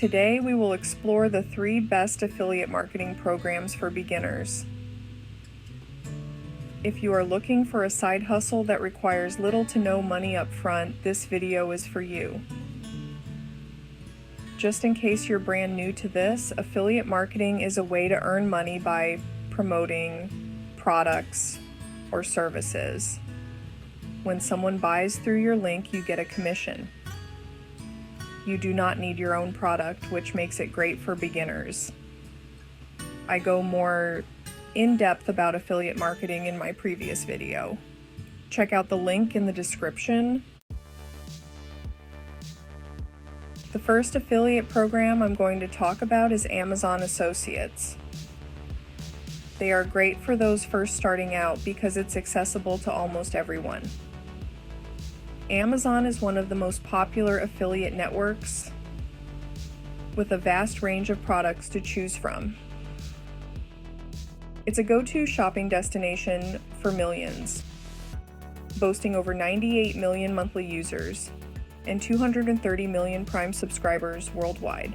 Today we will explore the 3 best affiliate marketing programs for beginners. If you are looking for a side hustle that requires little to no money up front, this video is for you. Just in case you're brand new to this, affiliate marketing is a way to earn money by promoting products or services. When someone buys through your link, you get a commission. You do not need your own product, which makes it great for beginners. I go more in depth about affiliate marketing in my previous video. Check out the link in the description. The first affiliate program I'm going to talk about is Amazon Associates. They are great for those first starting out because it's accessible to almost everyone. Amazon is one of the most popular affiliate networks with a vast range of products to choose from. It's a go-to shopping destination for millions, boasting over 98 million monthly users and 230 million Prime subscribers worldwide.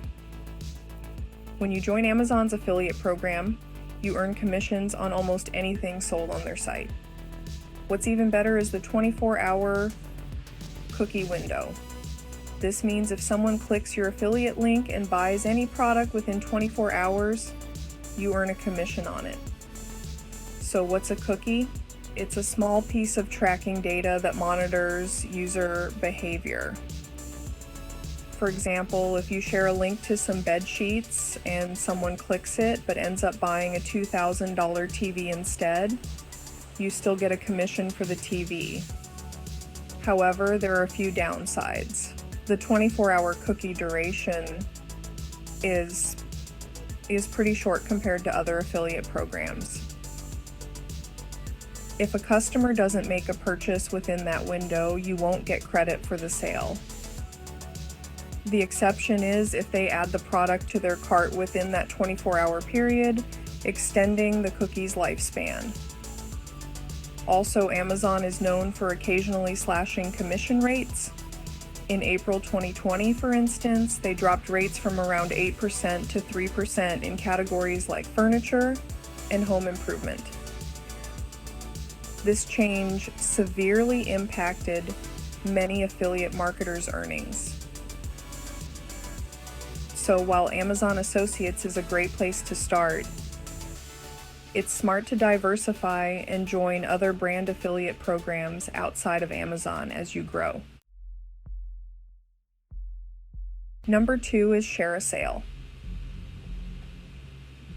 When you join Amazon's affiliate program, you earn commissions on almost anything sold on their site. What's even better is the 24-hour cookie window. This means if someone clicks your affiliate link and buys any product within 24 hours, you earn a commission on it. So what's a cookie? It's a small piece of tracking data that monitors user behavior. For example, if you share a link to some bed sheets and someone clicks it but ends up buying a $2,000 TV instead, you still get a commission for the TV. However, there are a few downsides. The 24-hour cookie duration is pretty short compared to other affiliate programs. If a customer doesn't make a purchase within that window, you won't get credit for the sale. The exception is if they add the product to their cart within that 24-hour period, extending the cookie's lifespan. Also, Amazon is known for occasionally slashing commission rates. In April 2020, for instance, they dropped rates from around 8% to 3% in categories like furniture and home improvement. This change severely impacted many affiliate marketers' earnings. So while Amazon Associates is a great place to start, it's smart to diversify and join other brand affiliate programs outside of Amazon as you grow. Number 2 is ShareASale.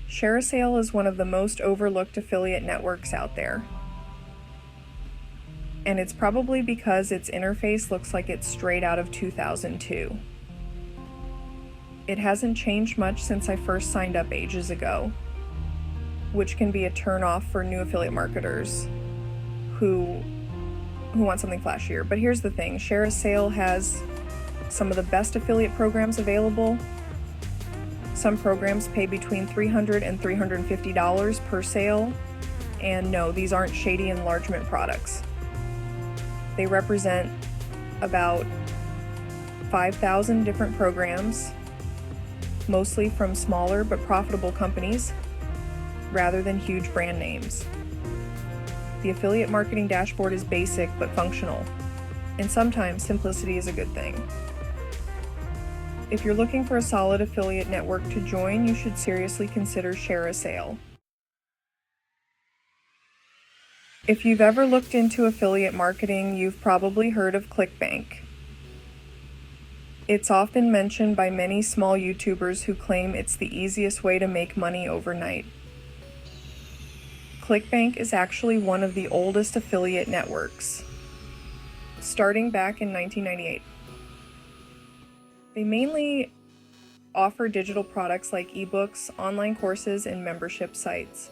ShareASale is one of the most overlooked affiliate networks out there. And it's probably because its interface looks like it's straight out of 2002. It hasn't changed much since I first signed up ages ago, which can be a turn-off for new affiliate marketers who want something flashier. But here's the thing, ShareASale has some of the best affiliate programs available. Some programs pay between $300 and $350 per sale, and no, these aren't shady enlargement products. They represent about 5,000 different programs, mostly from smaller but profitable companies, rather than huge brand names. The affiliate marketing dashboard is basic but functional, and sometimes simplicity is a good thing. If you're looking for a solid affiliate network to join, you should seriously consider ShareASale. If you've ever looked into affiliate marketing, you've probably heard of ClickBank. It's often mentioned by many small YouTubers who claim it's the easiest way to make money overnight. ClickBank is actually one of the oldest affiliate networks, starting back in 1998. They mainly offer digital products like ebooks, online courses, and membership sites.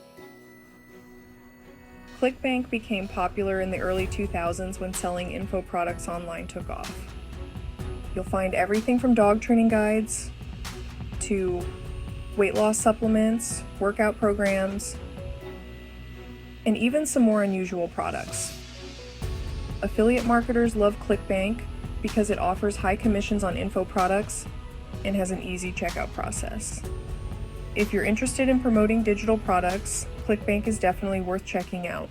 ClickBank became popular in the early 2000s when selling info products online took off. You'll find everything from dog training guides to weight loss supplements, workout programs, and even some more unusual products. Affiliate marketers love ClickBank because it offers high commissions on info products and has an easy checkout process. If you're interested in promoting digital products, ClickBank is definitely worth checking out.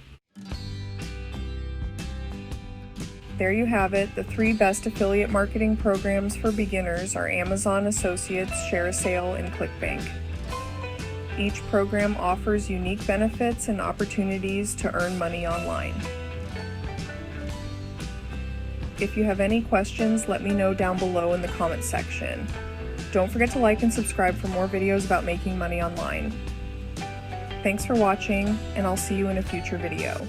There you have it. The 3 best affiliate marketing programs for beginners are Amazon Associates, ShareASale, and ClickBank. Each program offers unique benefits and opportunities to earn money online. If you have any questions, let me know down below in the comments section. Don't forget to like and subscribe for more videos about making money online. Thanks for watching, and I'll see you in a future video.